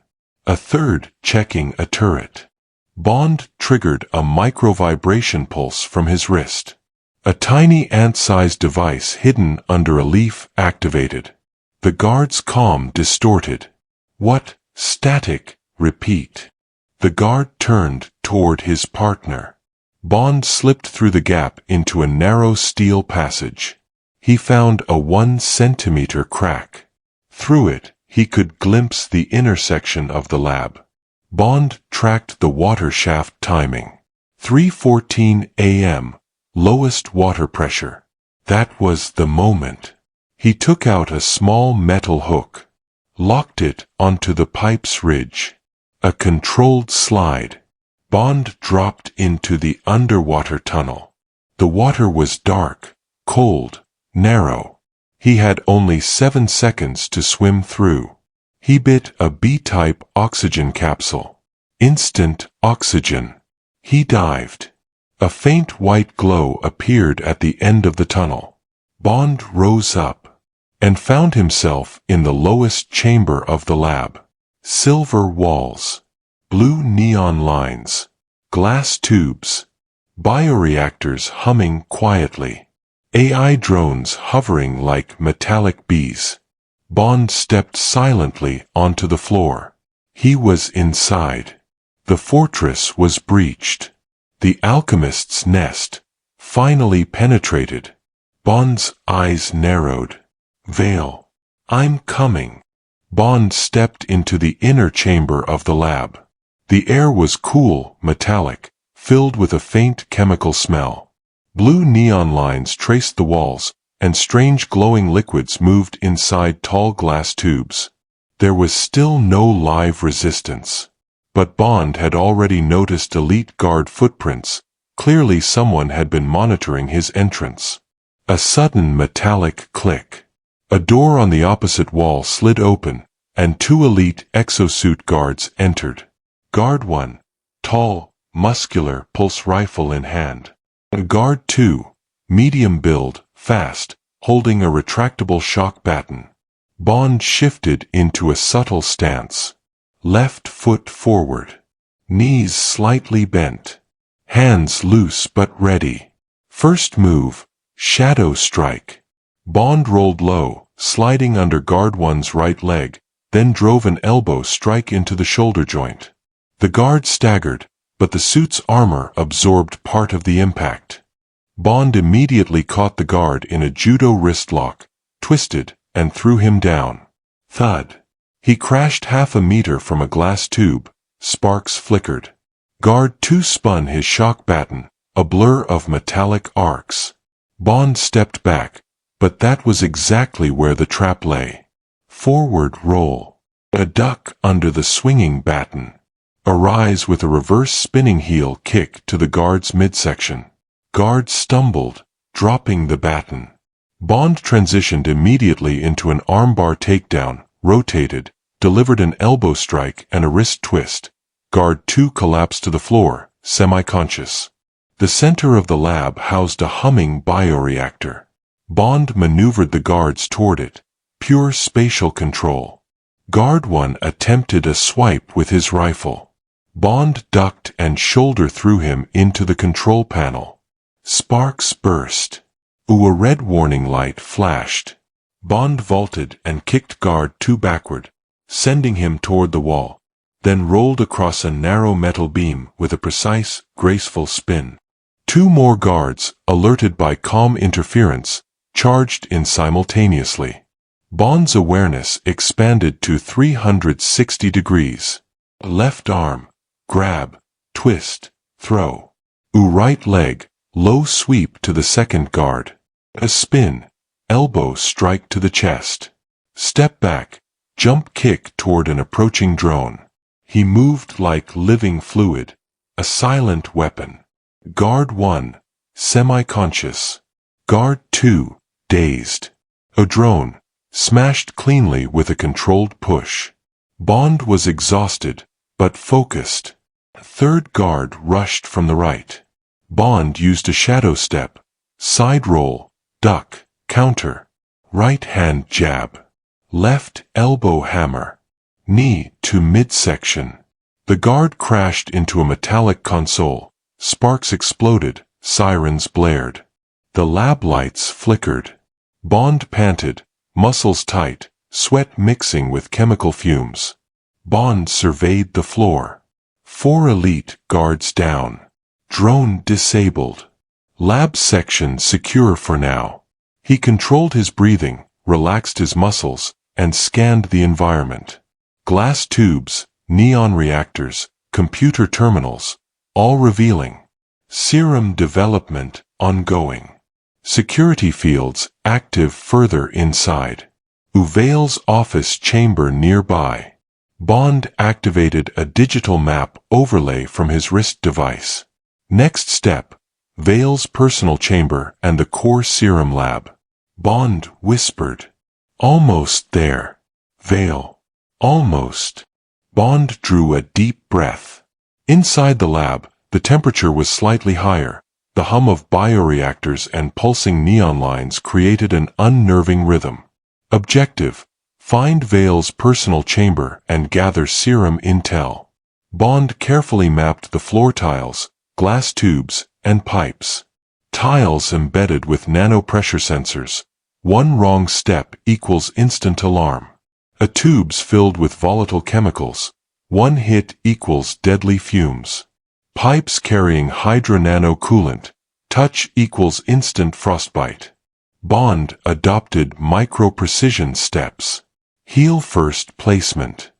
A third checking a turret. Bond triggered a micro-vibration pulse from his wrist. A tiny ant-sized device hidden under a leaf activated. The guard's comm distorted. "What? Static, repeat." The guard turned toward his partner. Bond slipped through the gap into a narrow steel passage. He found a 1 centimeter crack. Through it, he could glimpse the intersection of the lab. Bond tracked the water shaft timing. 3:14 a.m., lowest water pressure. That was the moment. He took out a small metal hook, locked it onto the pipe's ridge. A controlled slide. Bond dropped into the underwater tunnel. The water was dark, cold, narrow. He had only 7 seconds to swim through. He bit a B-type oxygen capsule. Instant oxygen. He dived. A faint white glow appeared at the end of the tunnel. Bond rose up and found himself in the lowest chamber of the lab. Silver walls, blue neon lines, glass tubes, bioreactors humming quietly, AI drones hovering like metallic bees. Bond stepped silently onto the floor. He was inside. The fortress was breached. The alchemist's nest, finally penetrated. Bond's eyes narrowed. Veil. I'm coming. Bond stepped into the inner chamber of the lab. The air was cool, metallic, filled with a faint chemical smell. Blue neon lines traced the walls, and strange glowing liquids moved inside tall glass tubes. There was still no live resistance. But Bond had already noticed elite guard footprints. Clearly someone had been monitoring his entrance. A sudden metallic click. A door on the opposite wall slid open, and 2 elite exosuit guards entered. Guard 1, tall, muscular, pulse rifle in hand. Guard 2, medium build, fast, holding a retractable shock baton. Bond shifted into a subtle stance. Left foot forward. Knees slightly bent. Hands loose but ready. First move, shadow strike. Bond rolled low, sliding under Guard 1's right leg, then drove an elbow strike into the shoulder joint. The guard staggered, but the suit's armor absorbed part of the impact. Bond immediately caught the guard in a judo wrist lock, twisted, and threw him down. Thud. He crashed half a meter from a glass tube. Sparks flickered. Guard 2 spun his shock baton, a blur of metallic arcs. Bond stepped back, but that was exactly where the trap lay. Forward roll. A duck under the swinging baton. A rise with a reverse spinning heel kick to the guard's midsection. Guard stumbled, dropping the baton. Bond transitioned immediately into an armbar takedown, rotated, delivered an elbow strike and a wrist twist. Guard 2 collapsed to the floor, semi-conscious. The center of the lab housed a humming bioreactor. Bond maneuvered the guards toward it. Pure spatial control. Guard 1 attempted a swipe with his rifle. Bond ducked and shoulder threw him into the control panel. Sparks burst. A red warning light flashed. Bond vaulted and kicked Guard 2 backward, sending him toward the wall, then rolled across a narrow metal beam with a precise, graceful spin. 2 more guards, alerted by calm interference, charged in simultaneously. Bond's awareness expanded to 360 degrees. Left arm, grab, twist, throw. Right leg, low sweep to the second guard. A spin, elbow strike to the chest. Step back, jump kick toward an approaching drone. He moved like living fluid, a silent weapon. Guard 1, semi-conscious. Guard 2, dazed. A drone, smashed cleanly with a controlled push. Bond was exhausted, but focused. Third guard rushed from the right. Bond used a shadow step, side roll, duck, counter, right hand jab, left elbow hammer, knee to midsection. The guard crashed into a metallic console. Sparks exploded, sirens blared. The lab lights flickered. Bond panted, muscles tight, sweat mixing with chemical fumes. Bond surveyed the floor. 4 elite guards down. Drone disabled. Lab section secure for now. He controlled his breathing, relaxed his muscles, and scanned the environment. Glass tubes, neon reactors, computer terminals, all revealing. Serum development ongoing. Security fields active further inside. Veil's office chamber nearby. Bond activated a digital map overlay from his wrist device. Next step, Veil's personal chamber and the core serum lab. Bond whispered. Almost there. Veil. Almost. Bond drew a deep breath. Inside the lab, the temperature was slightly higher. The hum of bioreactors and pulsing neon lines created an unnerving rhythm. Objective: find Veil's personal chamber and gather serum intel. Bond carefully mapped the floor tiles, glass tubes, and pipes. Tiles embedded with nanopressure sensors. One wrong step equals instant alarm. Tubes filled with volatile chemicals. One hit equals deadly fumes. Pipes carrying hydro-nano coolant. Touch equals instant frostbite. Bond adopted micro-precision steps. Heel first placement.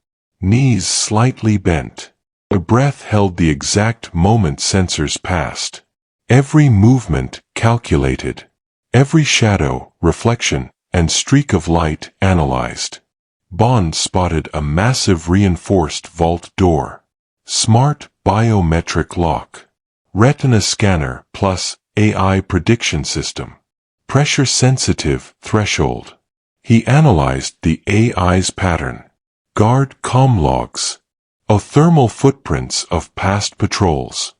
Knees slightly bent. A breath held the exact moment sensors passed. Every movement calculated. Every shadow, reflection, and streak of light analyzed. Bond spotted a massive reinforced vault door. Smart biometric lock. Retina scanner plus AI prediction system. Pressure-sensitive threshold. He analyzed the AI's pattern. Guard comm logs. Thermal footprints of past patrols.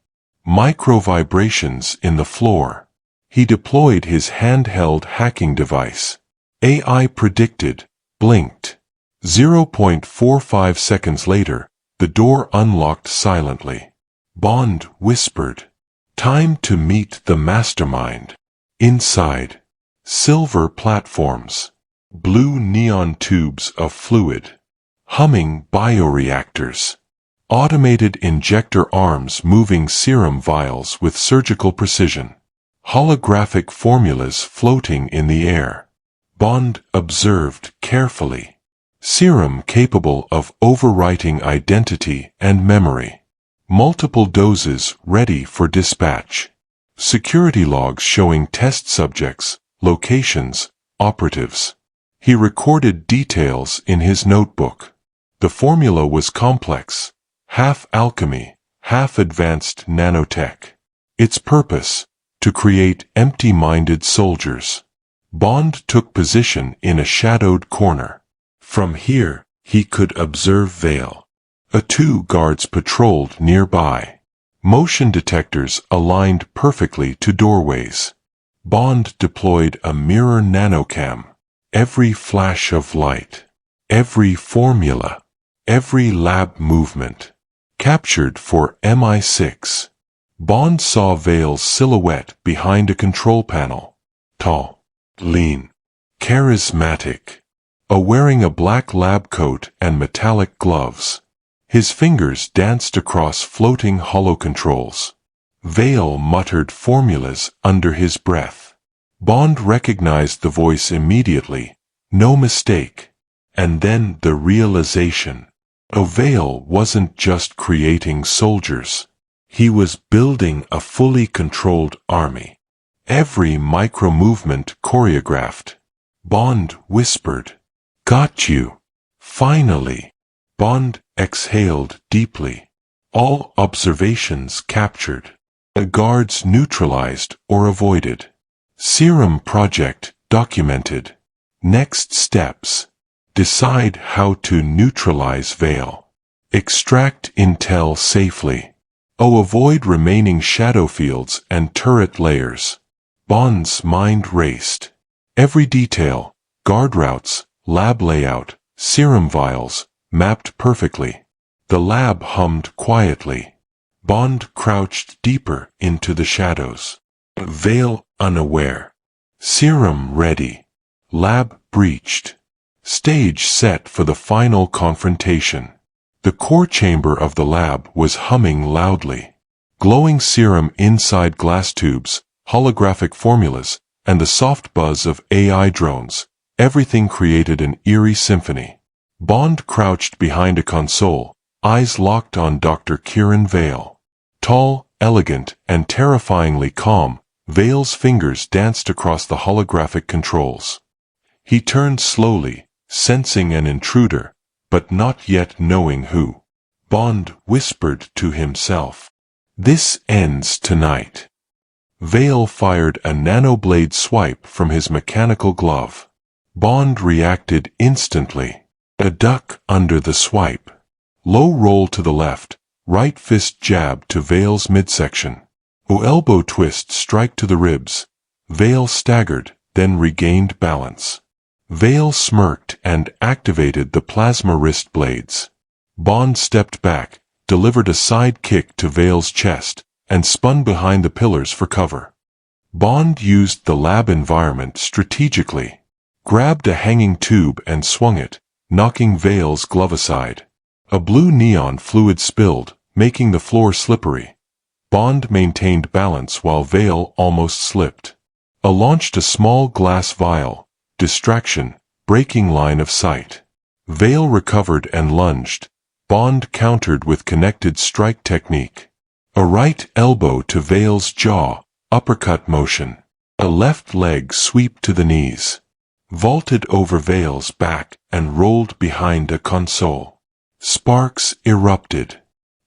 Micro-vibrations in the floor. He deployed his handheld hacking device. AI predicted, blinked. 0.45 seconds later, the door unlocked silently. Bond whispered. Time to meet the mastermind. Inside. Silver platforms. Blue neon tubes of fluid. Humming bioreactors. Automated injector arms moving serum vials with surgical precision. Holographic formulas floating in the air. Bond observed carefully. Serum capable of overwriting identity and memory. Multiple doses ready for dispatch. Security logs showing test subjects, locations, operatives. He recorded details in his notebook. The formula was complex, half alchemy, half advanced nanotech. Its purpose: to create empty-minded soldiers. Bond took position in a shadowed corner. From here, he could observe Veil. 2 guards patrolled nearby. Motion detectors aligned perfectly to doorways. Bond deployed a mirror nanocam. Every flash of light. Every formula. Every lab movement. Captured for MI6. Bond saw Veil's silhouette behind a control panel. Tall. Lean. Charismatic. Wearing a black lab coat and metallic gloves. His fingers danced across floating hollow controls. Veil muttered formulas under his breath. Bond recognized the voice immediately. No mistake. And then the realization. Veil wasn't just creating soldiers. He was building a fully controlled army. Every micro-movement choreographed. Bond whispered. Got you. Finally. Bond exhaled deeply. All observations captured. Guards neutralized or avoided. Serum project documented. Next steps. Decide how to neutralize Veil. Extract intel safely. Avoid remaining shadow fields and turret layers. Bond's mind raced. Every detail, guard routes, lab layout, serum vials, mapped perfectly. The lab hummed quietly. Bond crouched deeper into the shadows. Veil unaware. Serum ready. Lab breached. Stage set for the final confrontation. The core chamber of the lab was humming loudly. Glowing serum inside glass tubes, holographic formulas, and the soft buzz of AI drones. Everything created an eerie symphony. Bond crouched behind a console, eyes locked on Dr. Kieran Veil. Tall, elegant, and terrifyingly calm, Veil's fingers danced across the holographic controls. He turned slowly, sensing an intruder, but not yet knowing who. Bond whispered to himself. This ends tonight. Vale fired a nanoblade swipe from his mechanical glove. Bond reacted instantly. A duck under the swipe. Low roll to the left, right fist jab to Vale's midsection. Elbow twist strike to the ribs. Vale staggered, then regained balance. Vale smirked and activated the plasma wrist blades. Bond stepped back, delivered a side kick to Vale's chest, and spun behind the pillars for cover. Bond used the lab environment strategically. Grabbed a hanging tube and swung it, knocking Vale's glove aside. A blue neon fluid spilled, making the floor slippery. Bond maintained balance while Vale almost slipped. Launched a small glass vial. Distraction, breaking line of sight. Vale recovered and lunged. Bond countered with connected strike technique. A right elbow to Vale's jaw, uppercut motion. A left leg sweep to the knees. Vaulted over Vale's back and rolled behind a console. Sparks erupted.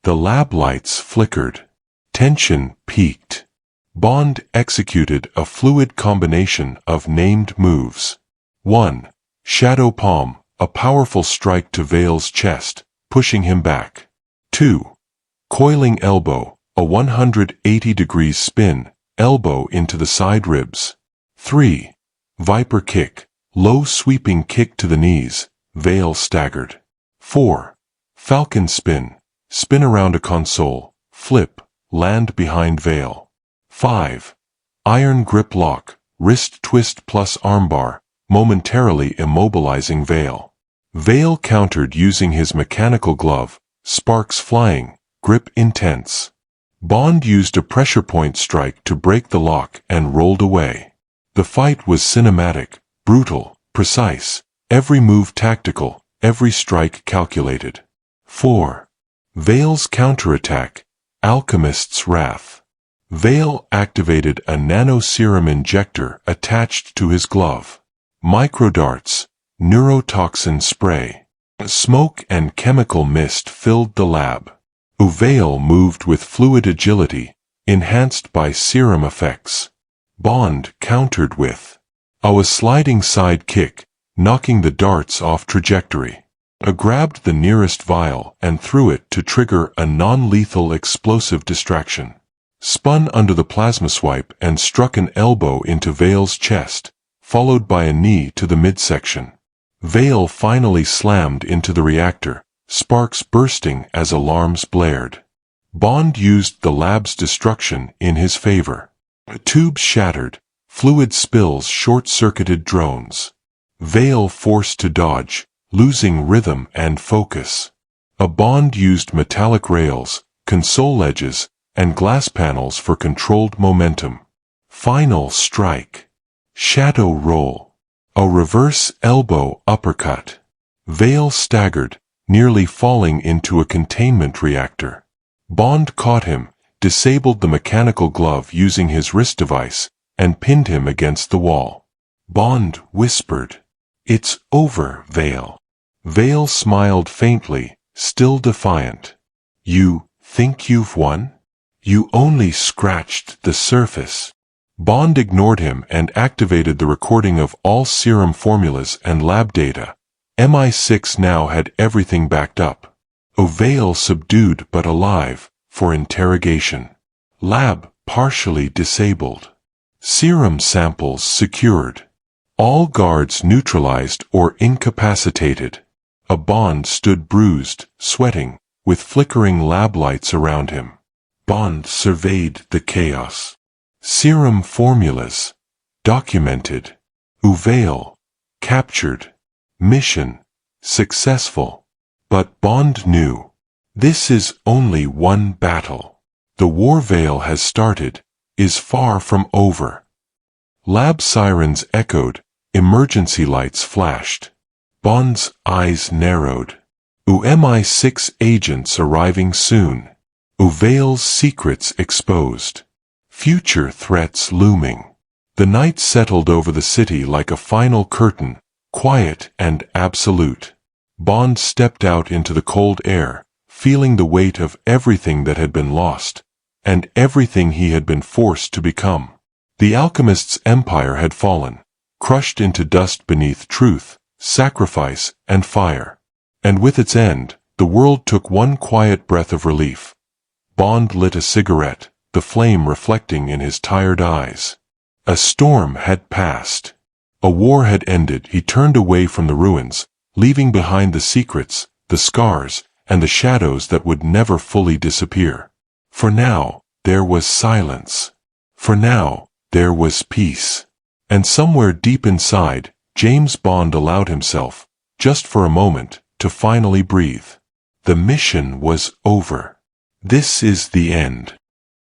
The lab lights flickered. Tension peaked. Bond executed a fluid combination of named moves. 1. Shadow Palm, a powerful strike to Vale's chest, pushing him back. 2. Coiling Elbow, a 180 degrees spin, elbow into the side ribs. 3. Viper Kick, low sweeping kick to the knees, Vale staggered. 4. Falcon Spin, spin around a console, flip, land behind Vale. 5. Iron Grip Lock, wrist twist plus armbar, momentarily immobilizing Vale. Vale countered using his mechanical glove, sparks flying, grip intense. Bond used a pressure point strike to break the lock and rolled away. The fight was cinematic, brutal, precise, every move tactical, every strike calculated. 4. Vale's counterattack, Alchemist's Wrath. Vale activated a nano-serum injector attached to his glove. Microdarts, neurotoxin spray. Smoke and chemical mist filled the lab. Vale moved with fluid agility, enhanced by serum effects. Bond countered with a sliding side kick, knocking the darts off trajectory. Grabbed the nearest vial and threw it to trigger a non-lethal explosive distraction. Spun under the plasma swipe and struck an elbow into Vale's chest, followed by a knee to the midsection. Vale finally slammed into the reactor, sparks bursting as alarms blared. Bond used the lab's destruction in his favor. Tubes shattered, fluid spills short-circuited drones. Vale forced to dodge, losing rhythm and focus. Bond used metallic rails, console edges, and glass panels for controlled momentum. Final strike. Shadow roll. A reverse elbow uppercut. Vale staggered, nearly falling into a containment reactor. Bond caught him, disabled the mechanical glove using his wrist device, and pinned him against the wall. Bond whispered, "It's over, Vale." Vale smiled faintly, still defiant. "You think you've won? You only scratched the surface." Bond ignored him and activated the recording of all serum formulas and lab data. MI6 now had everything backed up. Vale subdued but alive, for interrogation. Lab partially disabled. Serum samples secured. All guards neutralized or incapacitated. Bond stood bruised, sweating, with flickering lab lights around him. Bond surveyed the chaos. Serum formulas. Documented. Vale. Captured. Mission. Successful. But Bond knew. This is only one battle. The war Vale has started, is far from over. Lab sirens echoed, emergency lights flashed. Bond's eyes narrowed. MI6 agents arriving soon. Vale's secrets exposed. Future threats looming. The night settled over the city like a final curtain, quiet and absolute. Bond stepped out into the cold air, feeling the weight of everything that had been lost. and everything he had been forced to become. The alchemist's empire had fallen, crushed into dust beneath truth, sacrifice, and fire. And with its end, the world took one quiet breath of relief. Bond lit a cigarette, the flame reflecting in his tired eyes. A storm had passed. A war had ended. He turned away from the ruins, leaving behind the secrets, the scars, and the shadows that would never fully disappear. For now, there was silence. For now, there was peace. And somewhere deep inside, James Bond allowed himself, just for a moment, to finally breathe. The mission was over. This is the end.